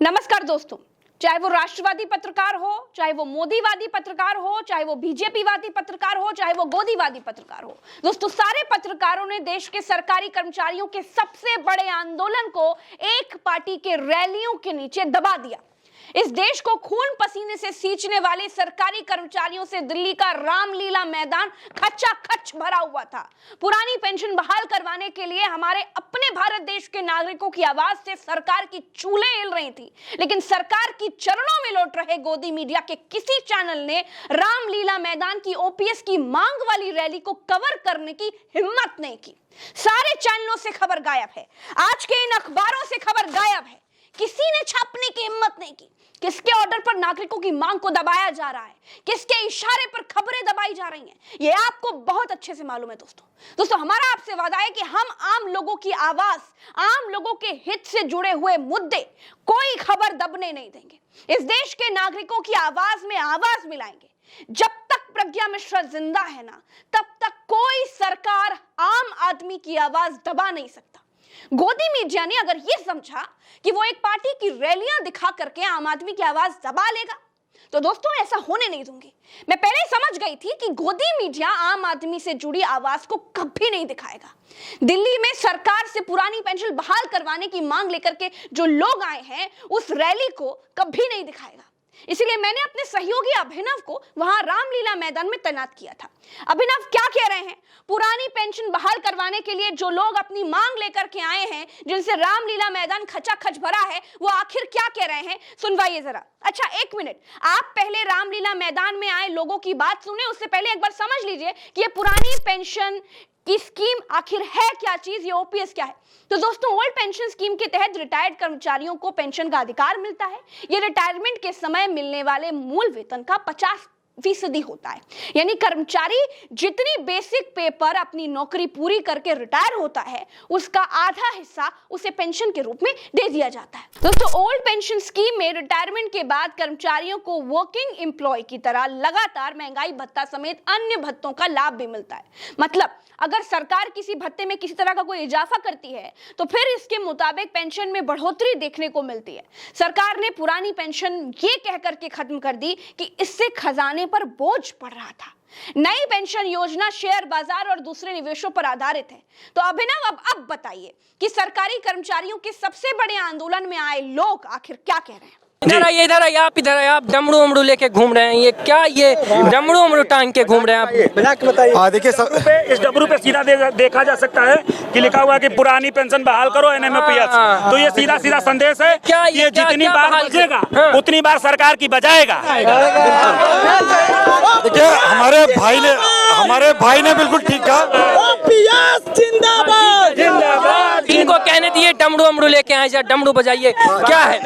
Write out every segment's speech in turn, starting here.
नमस्कार दोस्तों, चाहे वो राष्ट्रवादी पत्रकार हो, चाहे वो मोदीवादी पत्रकार हो, चाहे वो बीजेपीवादी पत्रकार हो, चाहे वो गोदीवादी पत्रकार हो, दोस्तों सारे पत्रकारों ने देश के सरकारी कर्मचारियों के सबसे बड़े आंदोलन को एक पार्टी के रैलियों के नीचे दबा दिया। इस देश को खून पसीने से सींचने वाले सरकारी कर्मचारियों से दिल्ली का रामलीला मैदान खचाखच भरा हुआ था। पुरानी पेंशन बहाल करवाने के लिए हमारे अपने भारत देश के नागरिकों की आवाज से सरकार की चूल्हे हिल रही थी, लेकिन सरकार की चरणों में लौट रहे गोदी मीडिया के किसी चैनल ने रामलीला मैदान की ओपीएस की मांग वाली रैली को कवर करने की हिम्मत नहीं की। सारे चैनलों से खबर गायब है, आज के इन अखबारों से खबर गायब है, किसी ने छापने की हिम्मत नहीं की। किसके ऑर्डर पर नागरिकों की मांग को दबाया जा रहा है, किसके इशारे पर खबरें दबाई जा रही हैं, ये आपको बहुत अच्छे से मालूम है। दोस्तों हमारा आपसे वादा है कि हम आम लोगों की आवाज, आम लोगों के हित से जुड़े हुए मुद्दे कोई खबर दबने नहीं देंगे। इस देश के नागरिकों की आवाज में आवाज मिलाएंगे। जब तक प्रज्ञा मिश्रा जिंदा है ना, तब तक कोई सरकार आम आदमी की आवाज दबा नहीं सकता। गोदी मीडिया ने अगर यह समझा कि वो एक पार्टी की रैलियां दिखा करके आम आदमी की आवाज दबा लेगा, तो दोस्तों ऐसा होने नहीं दूंगी। मैं पहले समझ गई थी कि गोदी मीडिया आम आदमी से जुड़ी आवाज को कभी नहीं दिखाएगा। दिल्ली में सरकार से पुरानी पेंशन बहाल करवाने की मांग लेकर के जो लोग आए हैं, उस रैली को कभी नहीं दिखाएगा। इसीलिए मैंने अपने सहयोगी अभिनव को वहां रामलीला मैदान में तैनात किया था। अभिनव, क्या कह रहे हैं? पुरानी पेंशन बहाल करवाने के लिए जो लोग अपनी मांग लेकर के आए हैं, जिनसे रामलीला मैदान खचाखच भरा है, वो आखिर क्या कह रहे हैं, सुनवाइए जरा। अच्छा एक मिनट, आप पहले रामलीला मैदान में आए लोगों की बात सुने, उससे पहले एक बार समझ लीजिए कि ये पुरानी पेंशन की स्कीम आखिर है क्या चीज, ये ओपीएस क्या है। तो दोस्तों, ओल्ड पेंशन स्कीम के तहत रिटायर्ड कर्मचारियों को पेंशन का अधिकार मिलता है। ये रिटायरमेंट के समय मिलने वाले मूल वेतन का 50% होता है। यानी कर्मचारी जितनी बेसिक पे पर अपनी नौकरी पूरी करके रिटायर होता है, उसका आधा हिस्सा उसे पेंशन के रूप में दे दिया जाता है। दोस्तों, ओल्ड पेंशन स्कीम में रिटायरमेंट के बाद कर्मचारियों को वर्किंग एम्प्लॉय की तरह लगातार महंगाई भत्ता समेत अन्य भत्तों का लाभ भी मिलता है। मतलब अगर सरकार किसी भत्ते में किसी तरह का कोई इजाफा करती है, तो फिर इसके मुताबिक पेंशन में बढ़ोतरी देखने को मिलती है। सरकार ने पुरानी पेंशन ये कहकर के खत्म कर दी कि इससे खजाने पर बोझ पड़ रहा था। नई पेंशन योजना शेयर बाजार और दूसरे निवेशों पर आधारित है। तो अभिनव, अब बताइए कि सरकारी कर्मचारियों के सबसे बड़े आंदोलन में आए लोग आखिर क्या कह रहे हैं। इधर आइए, आप डमरू उमड़ू लेके घूम रहे हैं, ये क्या, ये डमरू उमड़ू टांग के घूम रहे हैं आप? बताइए। देखिए, इस डमरू पे सीधा देखा जा सकता है कि लिखा हुआ है कि पुरानी पेंशन बहाल करो एनएमओपीएस। तो ये सीधा सीधा संदेश है कि ये जितनी बार बजेगा उतनी बार सरकार की बजाएगा। देखिए, हमारे भाई ने बिल्कुल ठीक कहा। जिंदाबाद जिंदाबाद। इनको कहने दिए डमरू उमड़ू लेके आए, जा डमरू बजाइए, क्या है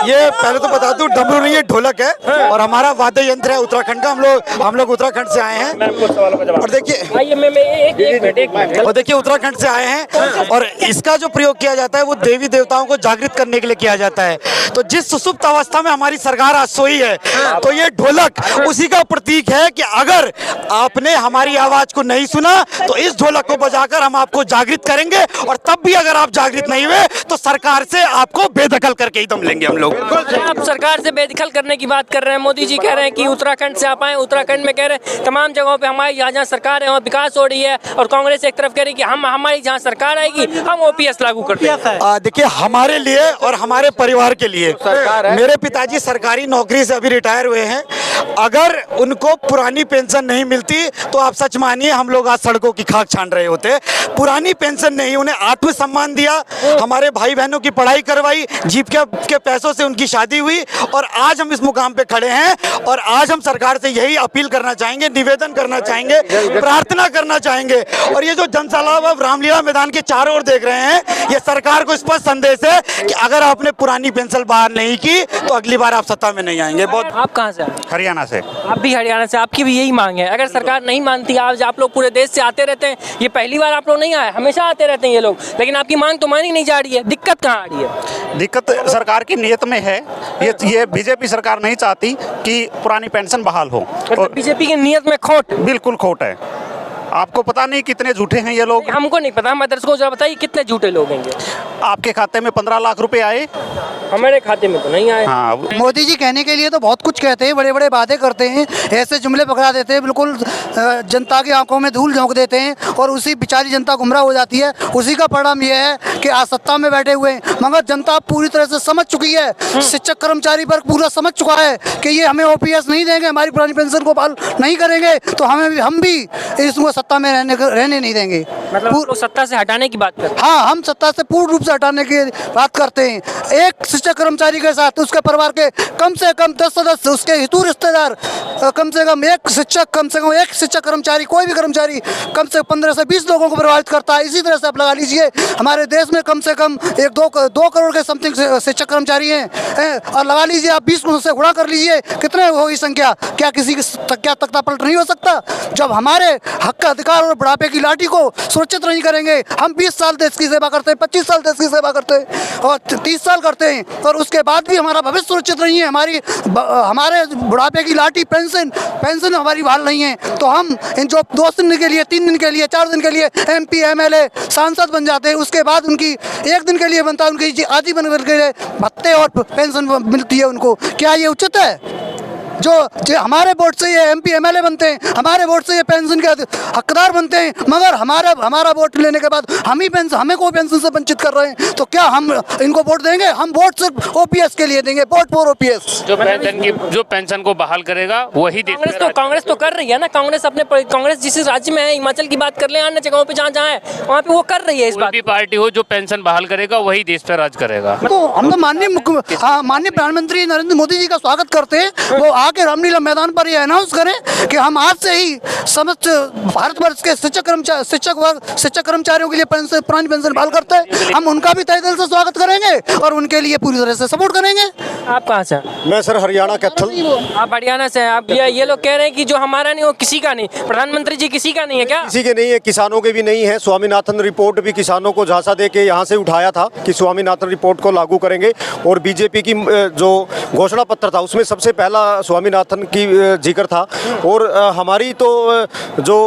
ये? पहले तो बता दूं, डमरू नहीं, ये ढोलक है और हमारा वाद्य यंत्र है उत्तराखंड का। हम लोग उत्तराखंड से आए हैं। और देखिए उत्तराखंड से आए हैं, और इसका जो प्रयोग किया जाता है वो देवी देवताओं को जागृत करने के लिए किया जाता है। तो जिस सुसुप्त अवस्था में हमारी सरकार आज सोई है, तो ये ढोलक उसी का प्रतीक है कि अगर आपने हमारी आवाज को नहीं सुना, तो इस ढोलक को बजाकर हम आपको जागृत करेंगे, और तब भी अगर आप जागृत नहीं हुए तो सरकार से आपको बेदखल करके ही दम लेंगे हम लोग। आप सरकार से बेदखल करने की बात कर रहे हैं। मोदी जी कह रहे हैं कि उत्तराखंड से आप आए, उत्तराखंड में कह रहे हैं तमाम जगहों पे हमारी जहाँ सरकार है वहाँ विकास हो रही है, और कांग्रेस एक तरफ कह रही है कि हमारी जहाँ सरकार आएगी हम ओपीएस लागू करते हैं। देखिए, हमारे लिए और हमारे परिवार के लिए, मेरे पिताजी सरकारी नौकरी से अभी रिटायर हुए हैं। अगर उनको पुरानी पेंशन नहीं मिलती तो आप सच मानिए हम लोग आज सड़कों की खाक छान रहे होते। पुरानी पेंशन नहीं, उन्हें आत्मसम्मान दिया, हमारे भाई बहनों की पढ़ाई करवाई, जीप के पैसों से उनकी शादी हुई, और आज हम इस मुकाम पे खड़े हैं। और आज हम सरकार से यही अपील करना चाहेंगे, निवेदन करना चाहेंगे, प्रार्थना करना चाहेंगे। और ये जो जनसैलाब अब रामलीला मैदान के चारों ओर देख रहे हैं, ये सरकार को स्पष्ट संदेश है कि अगर आपने पुरानी पेंशन बहाल नहीं की तो अगली बार आप सत्ता में नहीं आएंगे। बहुत। आप कहाँ से? हरियाणा से। आप भी हरियाणा से, आपकी भी यही मांग है? अगर सरकार नहीं मानती, आज आप लोग पूरे देश से आते रहते हैं, ये पहली बार आप लोग नहीं आए, हमेशा आते रहते हैं ये लोग, लेकिन आपकी मांग तो मानी नहीं जा रही है। दिक्कत कहाँ आ रही है? दिक्कत सरकार की नीयत में है। ये बीजेपी सरकार नहीं चाहती कि पुरानी पेंशन बहाल हो। बीजेपी की नीयत में खोट? बिल्कुल खोट है। आपको पता नहीं कितने झूठे हैं ये लोग? हमको नहीं पता, हम दर्शकों को जरा बताइए कितने झूठे लोग हैं ये? आपके खाते में 15 लाख रुपए आए? हमारे खाते में तो नहीं आए। हाँ, मोदी जी कहने के लिए तो बहुत कुछ कहते हैं, बड़े बड़े बातें करते हैं, ऐसे जुमले पकड़ा देते हैं, बिल्कुल जनता की आंखों में धूल झोंक देते हैं और उसी बेचारी जनता गुमराह हो जाती है। उसी का परिणाम यह है कि आज सत्ता में बैठे हुए हैं, मगर जनता पूरी तरह से समझ चुकी है, शिक्षक कर्मचारी वर्ग पूरा समझ चुका है कि ये हमें ओपीएस नहीं देंगे, हमारी पुरानी पेंशन को बहाल नहीं करेंगे, तो हम भी इसको सत्ता में रहने नहीं देंगे। मतलब लोग सत्ता से हटाने की बात करते हैं। हाँ, हम सत्ता से पूर्ण रूप से हटाने की बात करते हैं। एक शिक्षक कर्मचारी के साथ उसके परिवार के कम से कम 10 सदस्य, उसके हितू रिश्तेदार, कम से कम एक शिक्षक कर्मचारी, कोई भी कर्मचारी कम से 15 से 20 लोगों को प्रभावित करता है। इसी तरह से आप लगा लीजिए हमारे देश में कम से कम 2 करोड़ के समथिंग शिक्षक कर्मचारी हैं, और लगा लीजिए आप 20 से गुणा कर लीजिए कितने होगी संख्या। क्या किसी की क्या तख्ता पलट नहीं हो सकता? जब हमारे हक का अधिकार और बुढ़ापे की लाठी को सुरक्षित नहीं करेंगे, हम 20 साल देश की सेवा करते हैं, 25 साल देश की सेवा करते हैं और 30 साल करते हैं, और उसके बाद भी हमारा भविष्य सुरक्षित नहीं है, हमारे बुढ़ापे की लाठी पेंशन हमारी बहाल नहीं है, तो हम इन जो 2 दिन के लिए, 3 दिन के लिए, 4 दिन के लिए MP MLA सांसद बन जाते हैं, उसके बाद उनकी 1 दिन के लिए बनता है, उनकी आजीवन के भत्ते और पेंशन मिलती है उनको। क्या ये उचित है? जो हमारे वोट से ये MP MLA बनते हैं, हमारे वोट से ये पेंशन के हकदार बनते हैं, मगर हमारा वोट लेने के बाद हमें को पेंशन से वंचित कर रहे हैं, तो क्या हम इनको वोट देंगे? हम वोट सिर्फ OPS के लिए देंगे, वोट फॉर OPS। जो पेंशन को बहाल करेगा वही कांग्रेस तो कर रही है ना। कांग्रेस जिस राज्य में है, हिमाचल की बात कर ले, अन्य जगहों पे जहाँ है वहाँ पे वो कर रही है। इस बात भी पार्टी हो जो पेंशन बहाल करेगा वही देश पर राज करेगा। तो हम तो माननीय प्रधानमंत्री नरेंद्र मोदी जी का स्वागत करते हैं, वो आके रामलीला मैदान पर ये अनाउंस करें कि हम आज से ही समस्त भारतवर्ष के शिक्षक कर्मचारियों के लिए पुरानी पेंशन बहाल करते हैं। हम उनका भी तहे दिल से स्वागत करेंगे और उनके लिए पूरी तरह से सपोर्ट करेंगे। आप कहाँ से? मैं सर हरियाणा कैथल। आप हरियाणा से? आप ये लोग कह रहे हैं कि जो हमारा नहीं वो किसी का नहीं, प्रधानमंत्री जी किसी का नहीं है क्या? किसी के नहीं है, किसानों के भी नहीं है। स्वामीनाथन रिपोर्ट भी किसानों को झांसा दे के यहाँ से उठाया था कि स्वामीनाथन रिपोर्ट को लागू करेंगे, और बीजेपी की जो घोषणा पत्र था उसमें सबसे पहला स्वामीनाथन की जिक्र था। और हमारी तो जो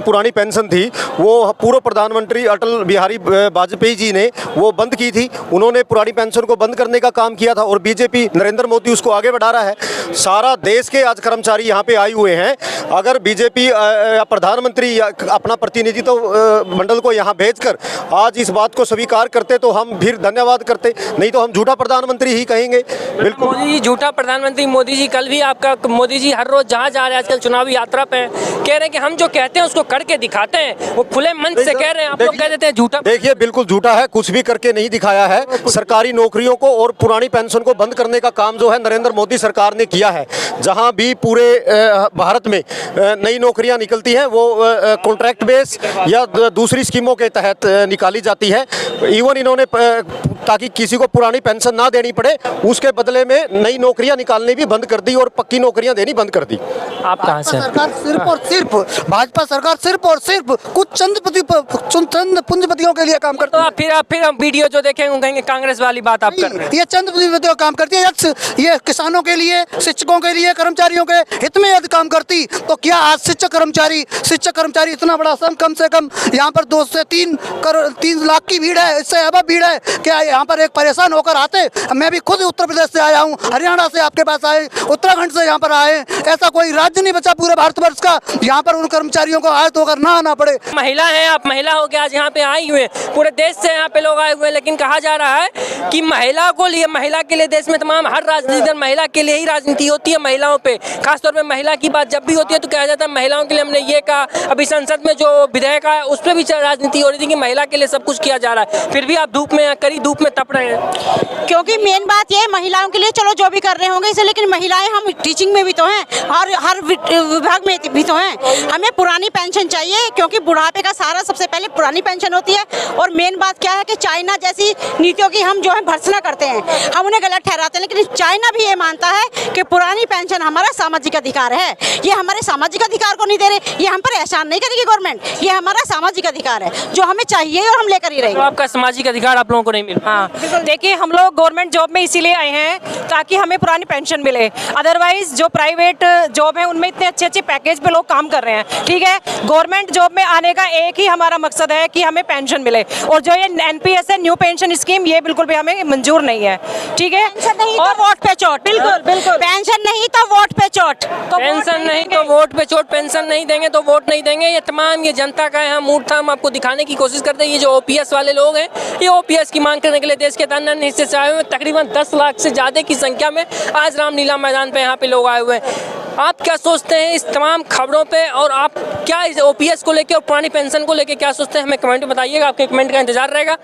पुरानी पेंशन थी वो पूर्व प्रधानमंत्री अटल बिहारी वाजपेयी जी ने वो बंद की थी। उन्होंने पुरानी पेंशन को बंद करने का काम किया था, और बीजेपी नरेंद्र मोदी उसको आगे बढ़ा रहा है। सारा देश के आज कर्मचारी यहाँ पे आए हुए हैं। अगर बीजेपी या प्रधानमंत्री अपना प्रतिनिधित्व मंडल को यहाँ भेजकर आज इस बात को स्वीकार करते तो हम फिर धन्यवाद करते, नहीं तो हम झूठा प्रधानमंत्री ही कहेंगे। बिल्कुल मोदी जी झूठा प्रधानमंत्री। मोदी जी कल भी आपका मोदी जी हर रोज जहाँ जा रहे हैं, आजकल चुनावी यात्रा पे हैं, कह रहे हैं कि हम जो कहते हैं उसको करके दिखाते हैं। वो खुले मन से कह रहे हैं, आप लोग कह देते हैं झूठा। देखिए बिल्कुल झूठा है, कुछ भी करके नहीं दिखाया है। सरकारी नौकरियों को और पुरानी पेंशन को बंद करने का काम जो है नरेंद्र मोदी सरकार ने किया है। जहां भी पूरे भारत में नई नौकरियां निकलती हैं वो कॉन्ट्रैक्ट बेस या दूसरी स्कीमों के तहत निकाली जाती है। इवन इन्होंने ताकि किसी को पुरानी पेंशन ना देनी पड़े, उसके बदले में नई नौकरियां निकालनी भी बंद कर दी और पक्की नौकरियां देनी बंद कर दी। आप कहां से? सरकार सिर्फ और सिर्फ भाजपा सरकार सिर्फ और सिर्फ कुछ चंद पूंजीपतियों के लिए काम करती है। तो फिर हम वीडियो जो देखेंगे वो कहेंगे कांग्रेस वाली बात आप कर रहे हैं। ये चंद पूंजीपतियों काम करती है, ये किसानों के लिए, शिक्षकों के लिए, कर्मचारियों के हित में यदि काम करती तो क्या आज शिक्षक कर्मचारी इतना बड़ा सम, कम से कम यहाँ पर 2 से 3 लाख की भीड़ है, इससे ज्यादा भीड़ है, क्या यहाँ पर एक परेशान होकर आते? मैं भी खुद उत्तर प्रदेश से आया हूँ, हरियाणा से आपके पास आए, उत्तराखंड से यहाँ पर आए। ऐसा कोई राज्य नहीं बचा पूरे भारतवर्ष का यहाँ पर उन कर्मचारियों को आयत होकर ना आना पड़े। महिला है, आप महिला हो के आज यहाँ पे आई हुए, पूरे देश से यहाँ पे लोग आए हुए, लेकिन कहा जा रहा है कि महिला के लिए देश में तमाम हर राजनीति दल महिला के लिए ही राजनीति होती है। महिलाओं पे खासतौर पे महिला की बात जब भी होती है तो कहा जाता है महिलाओं के लिए हमने ये कहा। अभी संसद में जो विधेयक आया उस पर भी राजनीति हो रही थी कि महिला के लिए सब कुछ किया जा रहा है, फिर भी आप धूप में तप रहे हैं। क्योंकि मेन बात ये है महिलाओं के लिए चलो जो भी कर रहे होंगे इसे, लेकिन महिलाएं हम टीचिंग में भी तो हैं, हर विभाग में भी तो हैं। हमें पुरानी पेंशन चाहिए क्योंकि बुढ़ापे का सहारा सबसे पहले पुरानी पेंशन होती है। और मेन बात क्या है कि चाइना जैसी नीतियों की हम जो है भर्त्सना करते हैं, हम उन्हें गलत ठहराते हैं, लेकिन चाइना भी ये मानता है कि पुरानी पेंशन हमारा सामाजिक अधिकार है। ये हमारे सामाजिक अधिकार को नहीं दे रहे, ये हम पर एहसान नहीं करेगी गवर्नमेंट, ये हमारा सामाजिक अधिकार है जो हमें चाहिए और हम लेकर ही रहेंगे। तो आपका सामाजिक अधिकार आप लोगों को नहीं मिल हाँ, देखिए हम लोग गवर्नमेंट जॉब में इसीलिए आए हैं ताकि हमें पुरानी पेंशन मिले। अदरवाइज जो प्राइवेट जॉब है उनमें इतने अच्छे अच्छे पैकेज पे लोग काम कर रहे हैं, ठीक है। गवर्नमेंट जॉब में आने का एक ही हमारा मकसद है कि हमें पेंशन मिले, और जो ये एनपीएस है, न्यू पेंशन स्कीम, ये बिल्कुल भी हमें मंजूर नहीं है, ठीक है। और वोट पे चोट, बिल्कुल बिल्कुल। पेंशन नहीं तो वोट पे चोट, तो पेंशन नहीं तो वोट पे चोट, पेंशन नहीं देंगे तो वोट नहीं देंगे। ये तमाम ये जनता का है मूर्खता हम आपको दिखाने की कोशिश करते हैं। ये जो ओपीएस वाले लोग हैं, ये ओपीएस की मांग करने के लिए देश के अन्य अन्य हिस्से से आए हुए हैं। तकरीबन 10 लाख से ज़्यादा की संख्या में आज रामलीला मैदान पे यहाँ पे लोग आए हुए हैं। आप क्या सोचते हैं इस तमाम खबरों पे, और आप क्या इस ओपीएस को लेकर और पुरानी पेंशन को लेकर क्या सोचते हैं, हमें कमेंट में बताइएगा। आपके कमेंट का इंतजार रहेगा।